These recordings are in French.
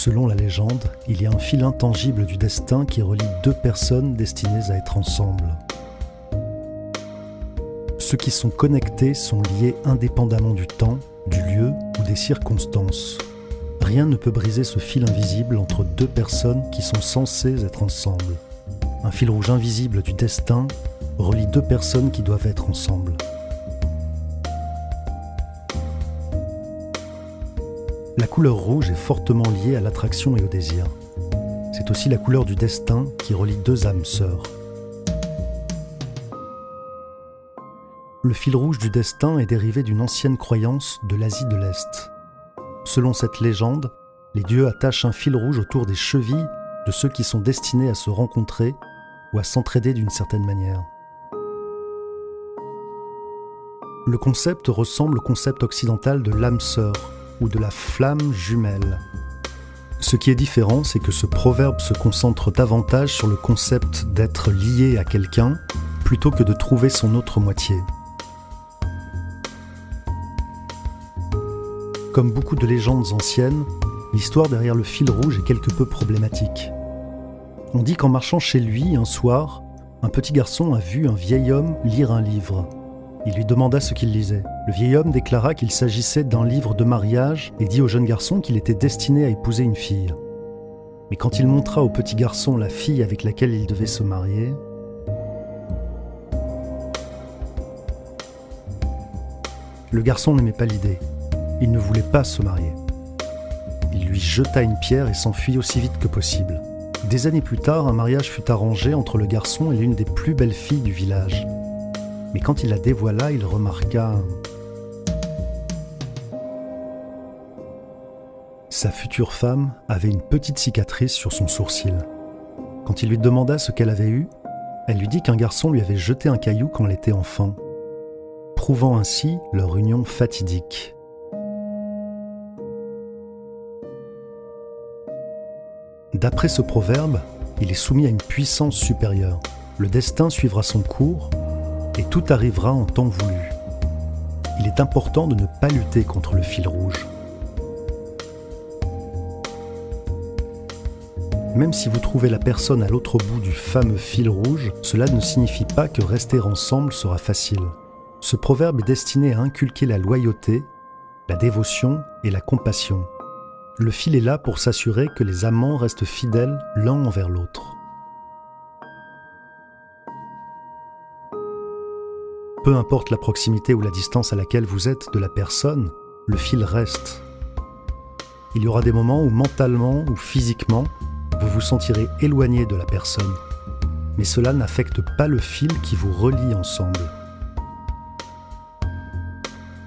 Selon la légende, il y a un fil intangible du destin qui relie deux personnes destinées à être ensemble. Ceux qui sont connectés sont liés indépendamment du temps, du lieu ou des circonstances. Rien ne peut briser ce fil invisible entre deux personnes qui sont censées être ensemble. Un fil rouge invisible du destin relie deux personnes qui doivent être ensemble. La couleur rouge est fortement liée à l'attraction et au désir. C'est aussi la couleur du destin qui relie deux âmes sœurs. Le fil rouge du destin est dérivé d'une ancienne croyance de l'Asie de l'Est. Selon cette légende, les dieux attachent un fil rouge autour des chevilles de ceux qui sont destinés à se rencontrer ou à s'entraider d'une certaine manière. Le concept ressemble au concept occidental de l'âme sœur ou de la flamme jumelle. Ce qui est différent, c'est que ce proverbe se concentre davantage sur le concept d'être lié à quelqu'un plutôt que de trouver son autre moitié. Comme beaucoup de légendes anciennes, l'histoire derrière le fil rouge est quelque peu problématique. On dit qu'en marchant chez lui un soir, un petit garçon a vu un vieil homme lire un livre. Il lui demanda ce qu'il lisait. Le vieil homme déclara qu'il s'agissait d'un livre de mariage et dit au jeune garçon qu'il était destiné à épouser une fille. Mais quand il montra au petit garçon la fille avec laquelle il devait se marier, le garçon n'aimait pas l'idée. Il ne voulait pas se marier. Il lui jeta une pierre et s'enfuit aussi vite que possible. Des années plus tard, un mariage fut arrangé entre le garçon et l'une des plus belles filles du village. Mais quand il la dévoila, il remarqua... Sa future femme avait une petite cicatrice sur son sourcil. Quand il lui demanda ce qu'elle avait eu, elle lui dit qu'un garçon lui avait jeté un caillou quand elle était enfant, prouvant ainsi leur union fatidique. D'après ce proverbe, il est soumis à une puissance supérieure. Le destin suivra son cours et tout arrivera en temps voulu. Il est important de ne pas lutter contre le fil rouge. Même si vous trouvez la personne à l'autre bout du fameux fil rouge, cela ne signifie pas que rester ensemble sera facile. Ce proverbe est destiné à inculquer la loyauté, la dévotion et la compassion. Le fil est là pour s'assurer que les amants restent fidèles l'un envers l'autre. Peu importe la proximité ou la distance à laquelle vous êtes de la personne, le fil reste. Il y aura des moments où mentalement ou physiquement, vous vous sentirez éloigné de la personne. Mais cela n'affecte pas le fil qui vous relie ensemble.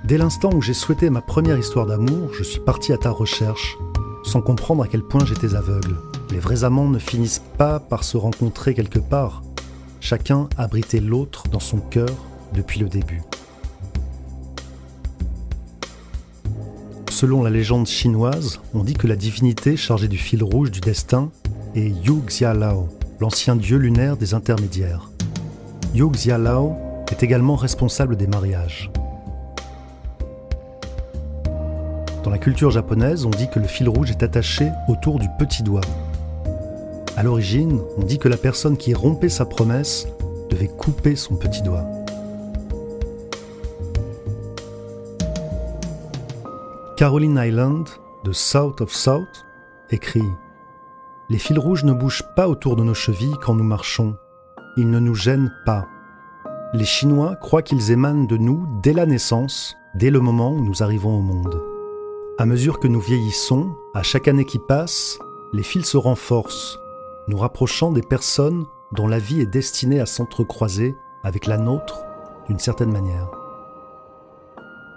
Dès l'instant où j'ai souhaité ma première histoire d'amour, je suis parti à ta recherche, sans comprendre à quel point j'étais aveugle. Les vrais amants ne finissent pas par se rencontrer quelque part. Chacun abritait l'autre dans son cœur depuis le début. Selon la légende chinoise, on dit que la divinité chargée du fil rouge du destin est Yu Xialao, l'ancien dieu lunaire des intermédiaires. Yu Xialao est également responsable des mariages. Dans la culture japonaise, on dit que le fil rouge est attaché autour du petit doigt. À l'origine, on dit que la personne qui rompait sa promesse devait couper son petit doigt. Caroline Hyland, de South of South, écrit « Les fils rouges ne bougent pas autour de nos chevilles quand nous marchons. Ils ne nous gênent pas. Les Chinois croient qu'ils émanent de nous dès la naissance, dès le moment où nous arrivons au monde. À mesure que nous vieillissons, à chaque année qui passe, les fils se renforcent, nous rapprochant des personnes dont la vie est destinée à s'entrecroiser avec la nôtre d'une certaine manière. »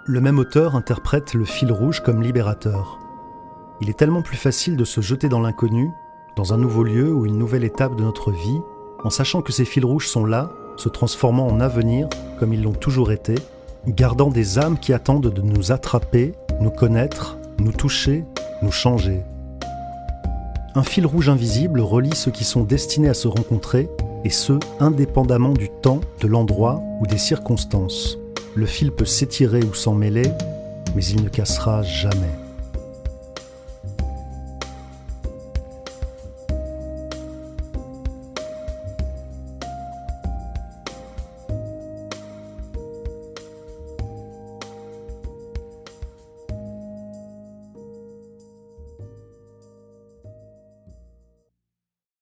Le même auteur interprète le fil rouge comme libérateur. Il est tellement plus facile de se jeter dans l'inconnu, dans un nouveau lieu ou une nouvelle étape de notre vie, en sachant que ces fils rouges sont là, se transformant en avenir comme ils l'ont toujours été, gardant des âmes qui attendent de nous attraper, nous connaître, nous toucher, nous changer. Un fil rouge invisible relie ceux qui sont destinés à se rencontrer, et ce, indépendamment du temps, de l'endroit ou des circonstances. Le fil peut s'étirer ou s'emmêler, mais il ne cassera jamais.